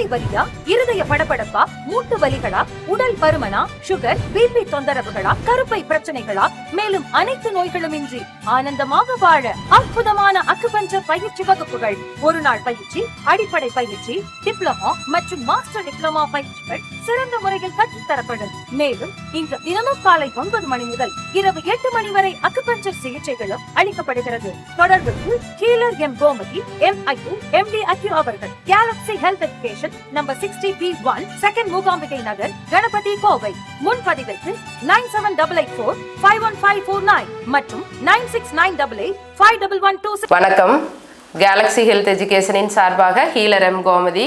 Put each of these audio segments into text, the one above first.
தலைவலியா, இருதய படபடப்பா, மூட்டு வலிகளா, உடல் பருமனா, சுகர், பிபி தொந்தரவுகளா, கருப்பை பிரச்சனைகளா, மேலும் அனைத்து நோய்களுமின்றி ஆனந்தமாக வாழ அற்புதமான அக்குபஞ்சர் பயிற்சி வகுப்புகள். ஒரு நாள் பயிற்சி, அடிப்படை பயிற்சி, டிப்ளமோ மற்றும் மாஸ்டர் டிப்ளமோ பயிற்சிகள் சிறந்த முறையில் கற்றுத்தரப்படும். மேலும் இன்று தினமும் காலை 9 மணி முதல் இரவு 8 மணி வரை அக்குபஞ்சர் சிகிச்சைகளும் அளிக்கப்படுகிறது. தொடர்புக்கு healer M Gomathi, MIU, MD அக்யூ அவர்கள். Galaxy health education, number 60B1, second Mookambigai Nagar, Ganapathi, Kovai. முன்பதிவிற்கு 9788451549 மற்றும் 9698851126. வணக்கம். கேலக்ஸி ஹெல்த் எஜுகேஷனின் சார்பாக ஹீலர் எம் கோமதி.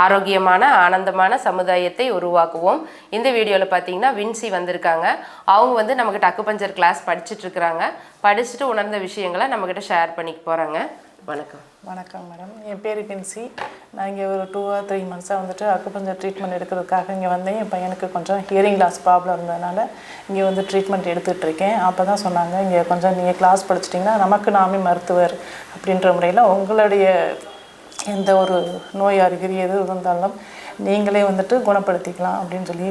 ஆரோக்கியமான ஆனந்தமான சமுதாயத்தை உருவாக்குவோம். இந்த வீடியோவில் பார்த்தீங்கன்னா வின்சி வந்திருக்காங்க. அவங்க வந்து நம்மக்கிட்ட அக்குபஞ்சர் கிளாஸ் படிச்சுட்டு இருக்கிறாங்க. படிச்சுட்டு உணர்ந்த விஷயங்களை நம்மக்கிட்ட ஷேர் பண்ணிக்க போகிறாங்க. வணக்கம். வணக்கம் மேடம், என் பேர் வின்சி. நான் இங்கே ஒரு 2 or 3 months வந்துட்டு அக்குபஞ்சர் ட்ரீட்மெண்ட் எடுக்கிறதுக்காக இங்கே வந்தேன். என் பையனுக்கு கொஞ்சம் ஹியரிங் லாஸ் ப்ராப்ளம் இருந்ததுனால இங்கே வந்து ட்ரீட்மெண்ட் எடுத்துகிட்ருக்கேன். அப்போ தான் சொன்னாங்க, இங்கே கொஞ்சம் நீங்கள் கிளாஸ் படிச்சிட்டிங்கன்னா நமக்கு நாமே மருத்துவர் அப்படின்ற முறையில் உங்களுடைய எந்த ஒரு நோய் அறிகுறி எது இருந்தாலும் நீங்களே வந்துட்டு குணப்படுத்திக்கலாம் அப்படின்னு சொல்லி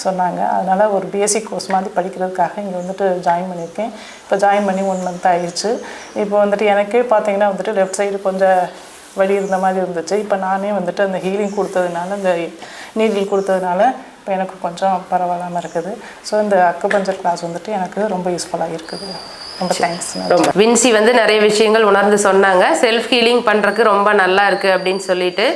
சொன்னாங்க. அதனால் ஒரு பேசிக் கோர்ஸ் மாதிரி படிக்கிறதுக்காக இங்கே வந்துட்டு ஜாயின் பண்ணியிருக்கேன். இப்போ ஜாயின் பண்ணி 1 month ஆயிடுச்சு. இப்போ வந்துட்டு எனக்கே பார்த்தீங்கன்னா வந்துட்டு லெஃப்ட் சைடு கொஞ்சம் வலி இருந்த மாதிரி இருந்துச்சு. இப்போ நானே வந்துட்டு அந்த ஹீலிங் கொடுத்ததுனால, இந்த நீடில் கொடுத்ததுனால இப்போ எனக்கு கொஞ்சம் பரவாயில்லாமல் இருக்குது. ஸோ இந்த அக்குபஞ்சர் கிளாஸ் வந்துட்டு எனக்கு ரொம்ப யூஸ்ஃபுல்லாக இருக்குது. ரொம்ப தேங்க்ஸ். ரொம்ப வின்சி வந்து நிறைய விஷயங்கள் உணர்ந்து சொன்னாங்க. செல்ஃப் ஹீலிங் பண்ணுறதுக்கு ரொம்ப நல்லா இருக்குது அப்படின்னு சொல்லிட்டு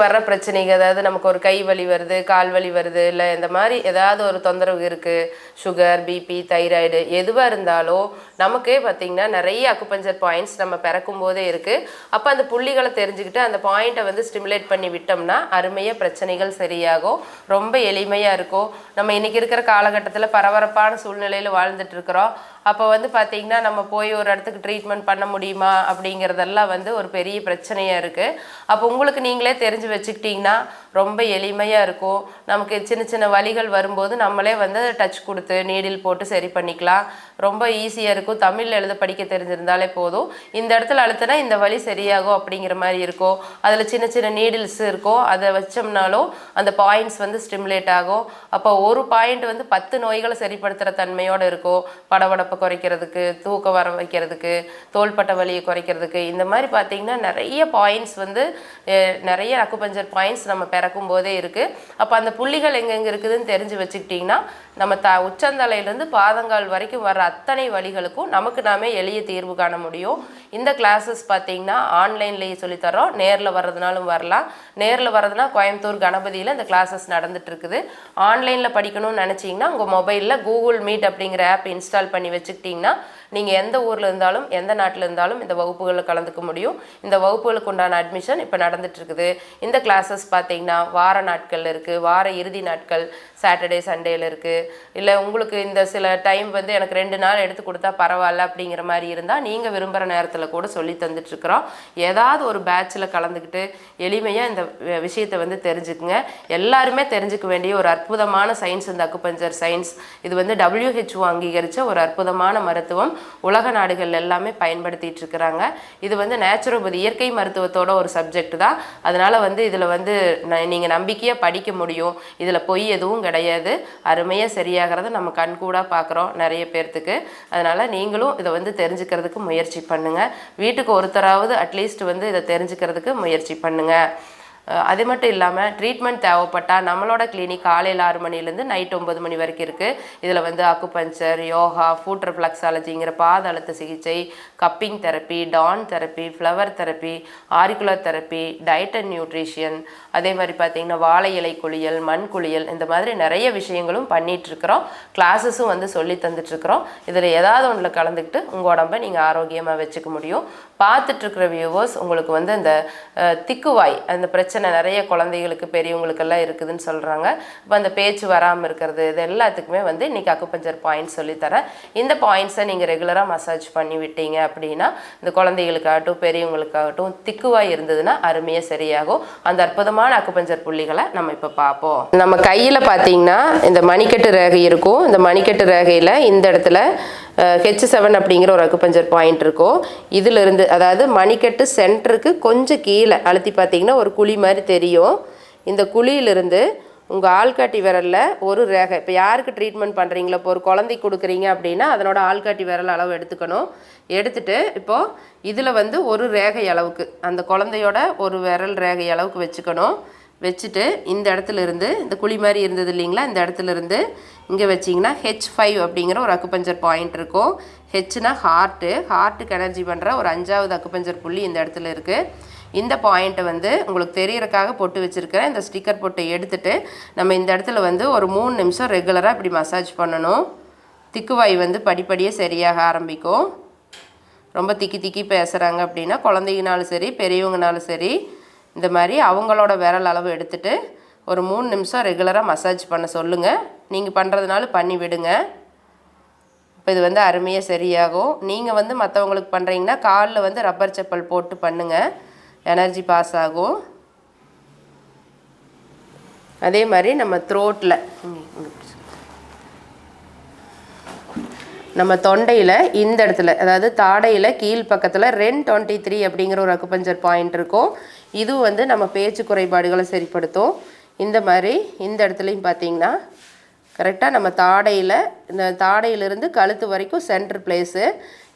வர்ற பிரச்சனைகள், அதாவது நமக்கு ஒரு கை வலி வருது, கால் வலி வருது, இல்லை இந்த மாதிரி ஏதாவது ஒரு தொந்தரவு இருக்குது, சுகர், பிபி, தைராய்டு எதுவாக இருந்தாலும் நமக்கே பார்த்திங்கன்னா நிறைய அக்குபஞ்சர் பாயிண்ட்ஸ் நம்ம பிறக்கும் போதே இருக்குது. அப்போ அந்த புள்ளிகளை தெரிஞ்சுக்கிட்டு அந்த பாயிண்ட்டை வந்து ஸ்டிமுலேட் பண்ணி விட்டோம்னா அருமையாக பிரச்சனைகள் சரியாகும். ரொம்ப எளிமையாக இருக்கும். நம்ம இன்றைக்கி இருக்கிற காலகட்டத்தில் பரபரப்பான சூழ்நிலையில் வாழ்ந்துட்டு இருக்கிறோம். அப்போ வந்து பார்த்திங்கன்னா நம்ம போய் ஒரு இடத்துக்கு ட்ரீட்மெண்ட் பண்ண முடியுமா அப்படிங்கிறதெல்லாம் வந்து ஒரு பெரிய பிரச்சனையாக இருக்குது. அப்போ உங்களுக்கு நீங்களே தெரிஞ்சு வச்சுக்கிட்டிங்கன்னா ரொம்ப எளிமையாக இருக்கும். நமக்கு சின்ன சின்ன வலிகள் வரும்போது நம்மளே வந்து டச் கொடுத்து நீடில் போட்டு சரி பண்ணிக்கலாம். ரொம்ப ஈஸியாக இருக்கும். தமிழில் எழுத படிக்க தெரிஞ்சிருந்தாலே போதும். இந்த இடத்துல அழுத்தினா இந்த வலி சரியாகும் அப்படிங்கிற மாதிரி இருக்கும். அதில் சின்ன சின்ன நீடில்ஸ் இருக்கும். அதை வச்சோம்னாலும் அந்த பாயிண்ட்ஸ் வந்து ஸ்டிமுலேட் ஆகும். அப்போ ஒரு பாயிண்ட் வந்து 10 நோய்களை சரிப்படுத்துகிற தன்மையோடு இருக்கும். படபடப்பை குறைக்கிறதுக்கு, தூக்கம் வர வைக்கிறதுக்கு, தோள்பட்டை வலியை குறைக்கிறதுக்கு, இந்த மாதிரி பார்த்திங்கன்னா நிறைய பாயிண்ட்ஸ் வந்து நிறைய அக்குபஞ்சர் பாயிண்ட்ஸ் நம்ம பிறக்கும் போதே இருக்குது. அப்போ அந்த புள்ளிகள் எங்கெங்கே இருக்குதுன்னு தெரிஞ்சு வச்சுக்கிட்டிங்கன்னா நம்ம உச்சந்தலையிலேருந்து பாதங்கால் வரைக்கும் வர்ற அத்தனை வலிகளுக்கும் நமக்கு நாமே எளிய தீர்வு காண முடியும். இந்த கிளாஸஸ் பார்த்திங்கன்னா ஆன்லைன்லேயே சொல்லித்தரோம். நேரில் வர்றதுனாலும் வரலாம். நேரில் வர்றதுனா கோயம்புத்தூர் கணபதியில் இந்த கிளாஸஸ் நடந்துகிட்ருக்குது. ஆன்லைனில் படிக்கணும்னு நினச்சிங்கன்னா உங்கள் மொபைலில் கூகுள் மீட் அப்படிங்கிற ஆப் இன்ஸ்டால் பண்ணி வச்சுக்கிட்டிங்கன்னா நீங்கள் எந்த ஊரில் இருந்தாலும் எந்த நாட்டில் இருந்தாலும் இந்த வகுப்புகளில் கலந்துக்க முடியும். இந்த வகுப்புகளுக்கு உண்டான அட்மிஷன் இப்போ நடந்துகிட்ருக்குது. இந்த கிளாஸஸ் பார்த்திங்கன்னா வார நாட்கள் இருக்குது, வார இறுதி நாட்கள் சாட்டர்டே சண்டேயில் இருக்குது. இல்லை உங்களுக்கு இந்த சில டைம் வந்து எனக்கு 2 நாள் எடுத்து கொடுத்தா பரவாயில்ல அப்படிங்கிற மாதிரி இருந்தால் நீங்கள் விரும்புகிற நேரத்தில் கூட சொல்லி தந்துட்டுருக்குறோம். ஏதாவது ஒரு பேட்சில் கலந்துக்கிட்டு எளிமையாக இந்த விஷயத்தை வந்து தெரிஞ்சுக்குங்க. எல்லாருமே தெரிஞ்சுக்க வேண்டிய ஒரு அற்புதமான சயின்ஸ் இந்த அக்குபஞ்சர் சயின்ஸ். இது வந்து WHO அங்கீகரித்த ஒரு அற்புதமான மருத்துவம். உலக நாடுகள் எல்லாமே பயன்படுத்திட்டு இருக்கிறாங்க. இது வந்து நேச்சுரோபதி இயற்கை மருத்துவத்தோட ஒரு சப்ஜெக்ட் தான். அதனால் வந்து இதில் வந்து நீங்கள் நம்பிக்கையாக படிக்க முடியும். இதில் பொய் எதுவும் கிடையாது. அருமையாக சரியாகிறத நம்ம கண்கூடாக பார்க்குறோம் நிறைய பேர்த்துக்கு. அதனால் நீங்களும் இதை வந்து தெரிஞ்சுக்கிறதுக்கு முயற்சி பண்ணுங்கள். வீட்டுக்கு ஒருத்தராவது அட்லீஸ்ட் வந்து இதை தெரிஞ்சுக்கிறதுக்கு முயற்சி பண்ணுங்கள். அது மட்டும் இல்லாமல் ட்ரீட்மெண்ட் தேவைப்பட்டால் நம்மளோட கிளினிக் காலையில் 6 மணிலேருந்து நைட் 9 மணி வரைக்கும் இருக்குது. இதில் வந்து அக்குபஞ்சர், யோகா, ஃபுட் ரிஃப்ளெக்ஸாலஜிங்கிற பாத அழுத்த சிகிச்சை, கப்பிங் தெரப்பி, டான் therapy, flower therapy, auricular therapy, diet and nutrition, அதே மாதிரி பார்த்திங்கன்னா வாழை இலை குளியல், மண் குளியல், இந்த மாதிரி நிறைய விஷயங்களும் பண்ணிகிட்ருக்குறோம். கிளாஸஸும் வந்து சொல்லி தந்துட்டுருக்குறோம். இதில் ஏதாவது ஒன்றில் கலந்துக்கிட்டு உங்கள் உடம்பை நீங்கள் ஆரோக்கியமாக வச்சுக்க முடியும். பார்த்துட்ருக்கிற வியூவர்ஸ், உங்களுக்கு வந்து அந்த திக்குவாய் அந்த பிரச்சனை நிறைய குழந்தைகளுக்கு பெரியவங்களுக்கெல்லாம் இருக்குதுன்னு சொல்கிறாங்க. இப்போ அந்த பேச்சு வராமல் இருக்கிறது, இது எல்லாத்துக்குமே வந்து இன்றைக்கி அக்குபஞ்சர் பாயிண்ட்ஸ் சொல்லித்தரேன். இந்த பாயிண்ட்ஸை நீங்கள் ரெகுலராக மசாஜ் பண்ணி விட்டீங்க அப்படின்னா இந்த குழந்தைகளுக்காகட்டும் பெரியவங்களுக்காகட்டும் திக்குவாய் இருந்ததுன்னா அருமையாக சரியாகும். அந்த அற்புதமான அக்குபஞ்சர் புள்ளிகளை நம்ம இப்போ பார்ப்போம். நம்ம கையில் பார்த்தீங்கன்னா இந்த மணிக்கட்டு ரேகை இருக்கும். இந்த மணிக்கட்டு ரேகையில் இந்த இடத்துல H7 அப்படிங்கிற ஒரு அக்குபஞ்சர் பாயிண்ட் இருக்கும். இதிலிருந்து அதாவது மணிக்கட்டு சென்டருக்கு கொஞ்சம் கீழே அழுத்தி பார்த்தீங்கன்னா ஒரு குழி மாதிரி தெரியும். இந்த குழியிலிருந்து உங்கள் ஆள்காட்டி விரலில் ஒரு ரேகை, இப்போ யாருக்கு ட்ரீட்மெண்ட் பண்ணுறீங்களோ, இப்போ ஒரு குழந்தைக்கு கொடுக்குறீங்க அப்படின்னா அதனோட ஆள்காட்டி விரல் அளவு எடுத்துக்கணும். எடுத்துகிட்டு இப்போது இதில் வந்து ஒரு ரேகை அளவுக்கு அந்த குழந்தையோட ஒரு விரல் ரேகை அளவுக்கு வச்சுக்கணும். வச்சுட்டு இந்த இடத்துல இருந்து இந்த குழி மாதிரி இருந்தது இல்லைங்களா, இந்த இடத்துல இருந்து இங்கே வச்சிங்கன்னா H5 அப்படிங்கிற ஒரு அக்குபஞ்சர் பாயிண்ட் இருக்கும். ஹெச்னா ஹார்ட்டுக்கு எனர்ஜி பண்ணுற ஒரு 5வது அக்குபஞ்சர் புள்ளி இந்த இடத்துல இருக்குது. இந்த பாயிண்ட்டை வந்து உங்களுக்கு தெரியறதுக்காக போட்டு வச்சுருக்கிறேன். இந்த ஸ்டிக்கர் போட்டு எடுத்துகிட்டு நம்ம இந்த இடத்துல வந்து ஒரு 3 நிமிஷம் ரெகுலராக இப்படி மசாஜ் பண்ணணும். திக்குவாய் வந்து படிப்படியாக சரியாக ஆரம்பிக்கும். ரொம்ப திக்கி பேசுகிறாங்க அப்படின்னா குழந்தைங்கனாலும் சரி பெரியவங்கனாலும் சரி இந்த மாதிரி அவங்களோட விரல் அளவு எடுத்துகிட்டு ஒரு 3 நிமிஷம் ரெகுலராக மசாஜ் பண்ண சொல்லுங்கள். நீங்கள் பண்ணுறதுனால பண்ணி விடுங்க. இப்போ இது வந்து அருமையாக சரியாகும். நீங்கள் வந்து மற்றவங்களுக்கு பண்ணுறீங்கன்னா காலில் வந்து ரப்பர் செப்பல் போட்டு பண்ணுங்கள், எனர்ஜி பாஸ் ஆகும். அதே மாதிரி நம்ம த்ரோட்டில் நம்ம தொண்டையில் இந்த இடத்துல அதாவது தாடையில் கீழ் பக்கத்தில் 223 அப்படிங்கிற ஒரு அக்குபஞ்சர் பாயிண்ட் இருக்கும். இதுவும் வந்து நம்ம பேச்சு குறைபாடுகளை சரிப்படுத்தும். இந்த மாதிரி இந்த இடத்துலையும் பார்த்தீங்கன்னா கரெக்டாக நம்ம தாடையிலிருந்து கழுத்து வரைக்கும் சென்டர் பிளேஸு,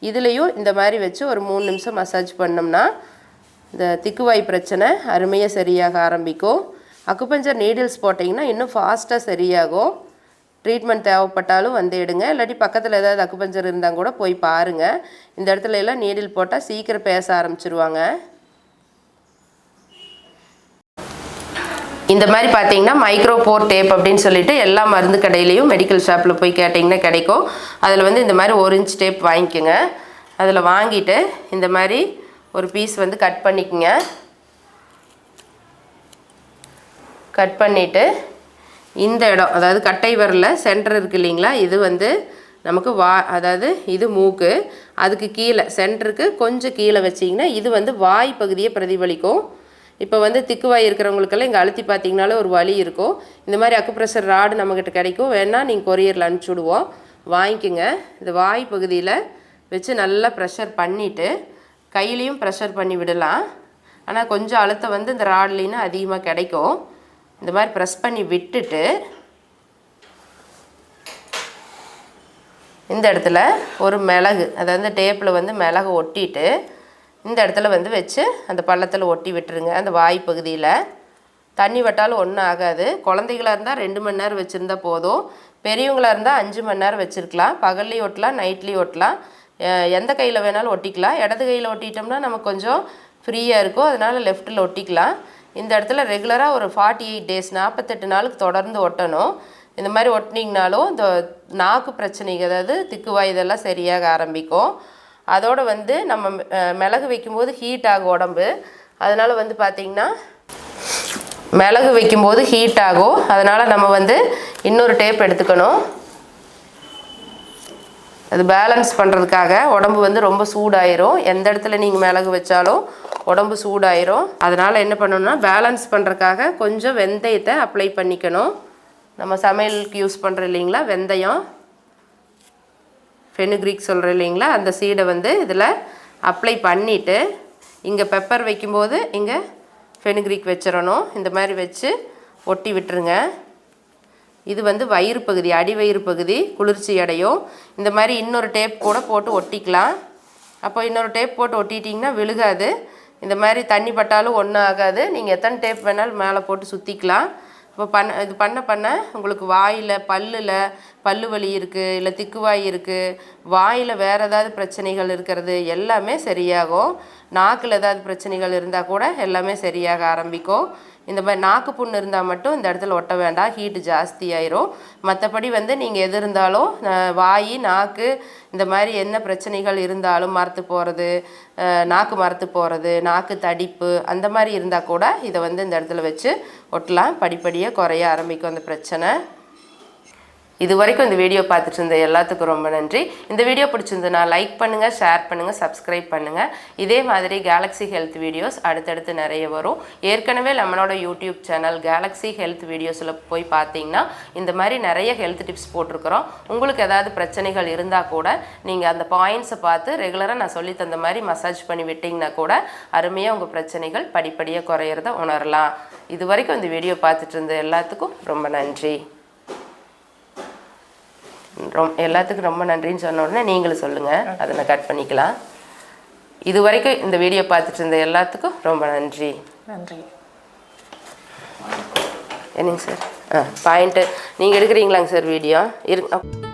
இதுலேயும் இந்த மாதிரி வச்சு ஒரு 3 நிமிஷம் மசாஜ் பண்ணோம்னா இந்த திக்குவாய் பிரச்சனை அருமையாக சரியாக ஆரம்பிக்கும். அக்குபஞ்சர் நீடில்ஸ் போட்டிங்கன்னா இன்னும் ஃபாஸ்ட்டாக சரியாகும். ட்ரீட்மெண்ட் தேவைப்பட்டாலும் வந்து எடுங்க, இல்லாட்டி பக்கத்தில் ஏதாவது அக்குபஞ்சர் இருந்தால் கூட போய் பாருங்கள். இந்த இடத்துல எல்லாம் நீடில் போட்டால் சீக்கிரம் பேச ஆரம்பிச்சிருவாங்க. இந்த மாதிரி பார்த்தீங்கன்னா மைக்ரோபோர் டேப் அப்படின்னு சொல்லிட்டு எல்லா மருந்து கடையிலையும் மெடிக்கல் ஷாப்பில் போய் கேட்டிங்கன்னா கிடைக்கும். அதில் வந்து இந்த மாதிரி 1 இன்ச் டேப் வாங்கிக்கோங்க. அதில் வாங்கிட்டு இந்த மாதிரி ஒரு பீஸ் வந்து கட் பண்ணிக்கோங்க. கட் பண்ணிவிட்டு இந்த இடம் அதாவது கட்டை விரலில் சென்டர் இருக்குது இல்லைங்களா, இது வந்து நமக்கு அதாவது இது மூக்கு, அதுக்கு கீழே சென்டருக்கு கொஞ்சம் கீழே வச்சிங்கன்னா இது வந்து வாய் பகுதியை பிரதிபலிக்கும். இப்போ வந்து திக்குவாய் இருக்கிறவங்களுக்கெல்லாம் இங்கே அழுத்தி பார்த்தீங்கனாலே ஒரு வலி இருக்கும். இந்த மாதிரி அக்குப்ரெஷர் ராடு நம்மக்கிட்ட கிடைக்கும், வேணால் நீங்கள் கொரியரில் அனுப்பிச்சி விடுவோம், வாங்கிக்கோங்க. இந்த வாய் பகுதியில் வச்சு நல்லா ப்ரெஷர் பண்ணிவிட்டு கையிலையும் ப்ரெஷர் பண்ணி விடலாம். ஆனால் கொஞ்சம் அழுத்தம் வந்து இந்த ராட்லின்னு அதிகமாக கிடைக்கும். இந்த மாதிரி ப்ரெஸ் பண்ணி விட்டுட்டு இந்த இடத்துல ஒரு மிளகு அதாவது டேப்பில் வந்து மிளகு ஒட்டிட்டு இந்த இடத்துல வந்து வச்சு அந்த பள்ளத்தில் ஒட்டி விட்டுருங்க. அந்த வாய் பகுதியில் தண்ணி வட்டாலும் ஒன்றும் ஆகாது. குழந்தைகளாக இருந்தால் 2 மணி நேரம் வச்சுருந்தா போதும். பெரியவங்களாக இருந்தால் 5 மணி நேரம் வச்சுருக்கலாம். பகல்லையும் ஒட்டலாம், நைட்லேயும் ஒட்டலாம், எந்த கையில் வேணாலும் ஒட்டிக்கலாம். இடது கையில் ஒட்டிட்டோம்னா நமக்கு கொஞ்சம் ஃப்ரீயாக இருக்கும், அதனால் லெஃப்ட்டில் ஒட்டிக்கலாம். இந்த இடத்துல ரெகுலராக ஒரு 48 டேஸ் 48 நாளுக்கு தொடர்ந்து ஒட்டணும். இந்த மாதிரி ஒட்டினீங்கனாலும் இந்த நாக்கு பிரச்சனைகள் அதாவது திக்குவாய் இதெல்லாம் சரியாக ஆரம்பிக்கும். அதோடு வந்து நம்ம மிளகு வைக்கும்போது ஹீட் ஆகும் உடம்பு, அதனால் வந்து பார்த்திங்கன்னா மிளகு வைக்கும்போது ஹீட் ஆகும். அதனால் நம்ம வந்து இன்னொரு டேப் எடுத்துக்கணும். அது பேலன்ஸ் பண்ணுறதுக்காக உடம்பு வந்து ரொம்ப சூடாயிரும். எந்த இடத்துல நீங்கள் மிளகு வச்சாலும் உடம்பு சூடாயிரும். அதனால் என்ன பண்ணணும்னா பேலன்ஸ் பண்ணுறதுக்காக கொஞ்சம் வெந்தயத்தை அப்ளை பண்ணிக்கணும். நம்ம சமையலுக்கு யூஸ் பண்ணுறோம் இல்லைங்களா வெந்தயம், ஃபெனுக்ரீக் சொல்கிறோம் இல்லைங்களா, அந்த சீடை வந்து இதில் அப்ளை பண்ணிவிட்டு இங்கே பெப்பர் வைக்கும்போது இங்கே ஃபெனுக்ரீக் வச்சிடணும். இந்த மாதிரி வச்சு ஒட்டி விட்டுருங்க. இது வந்து வயிறு பகுதி, அடி வயிறு பகுதி குளிர்ச்சி அடையும். இந்த மாதிரி இன்னொரு டேப் கூட போட்டு ஒட்டிக்கலாம். அப்போ இன்னொரு டேப் போட்டு ஒட்டிட்டிங்கன்னா விழுகாது. இந்த மாதிரி தண்ணி பட்டாலும் ஒன்றும் ஆகாது. நீங்கள் எத்தனை டேப் வேணாலும் மேலே போட்டு சுற்றிக்கலாம். இப்போ இது பண்ண உங்களுக்கு வாயில் பல்லு வலி இருக்குது, இல்லை திக்குவாய் இருக்குது, வாயில் வேறு ஏதாவது பிரச்சனைகள் இருக்கிறது எல்லாமே சரியாகும். நாக்கில் ஏதாவது பிரச்சனைகள் இருந்தால் கூட எல்லாமே சரியாக ஆரம்பிக்கும். இந்த மாதிரி நாக்கு புண்ணு இருந்தால் மட்டும் இந்த இடத்துல ஒட்ட வேண்டாம், ஹீட்டு ஜாஸ்தி ஆயிரும். மற்றபடி வந்து நீங்கள் எது இருந்தாலும் வாய் நாக்கு இந்த மாதிரி என்ன பிரச்சனைகள் இருந்தாலும் மரத்து போகிறது, நாக்கு மரத்து போகிறது, நாக்கு தடிப்பு அந்த மாதிரி இருந்தால் கூட இதை வந்து இந்த இடத்துல வச்சு ஒட்டலாம். படிப்படியாக குறைய ஆரம்பிக்கும் அந்த பிரச்சனை. இது வரைக்கும் இந்த வீடியோ பார்த்துட்டு இருந்த எல்லாத்துக்கும் ரொம்ப நன்றி. இந்த வீடியோ பிடிச்சிருந்ததுன்னா லைக் பண்ணுங்கள், ஷேர் பண்ணுங்கள், சப்ஸ்கிரைப் பண்ணுங்கள். இதே மாதிரி கேலக்ஸி ஹெல்த் வீடியோஸ் அடுத்தடுத்து நிறைய வரும். ஏற்கனவே நம்மளோட யூடியூப் சேனல் கேலக்ஸி ஹெல்த் வீடியோஸில் போய் பார்த்தீங்கன்னா இந்த மாதிரி நிறைய ஹெல்த் டிப்ஸ் போட்டிருக்கிறோம். உங்களுக்கு ஏதாவது பிரச்சனைகள் இருந்தால் கூட நீங்கள் அந்த பாயிண்ட்ஸை பார்த்து ரெகுலராக நான் சொல்லி தந்த மாதிரி மசாஜ் பண்ணி விட்டிங்கன்னா கூட அருமையாக உங்கள் பிரச்சனைகள் படிப்படியாக குறையிறத உணரலாம். இது வரைக்கும் இந்த வீடியோ பார்த்துட்டு இருந்த எல்லாத்துக்கும் ரொம்ப நன்றி. எல்லாத்துக்கும் ரொம்ப நன்றின்னு சொன்ன உடனே நீங்களும் சொல்லுங்கள், அதை நான் கட் பண்ணிக்கலாம். இது வரைக்கும் இந்த வீடியோ பார்த்துட்டு இருந்த எல்லாத்துக்கும் ரொம்ப நன்றி. நன்றி. என்னங்க சார் பாயிண்ட்டு நீங்கள் எடுக்கிறீங்களாங்க சார் வீடியோ இருக்கு.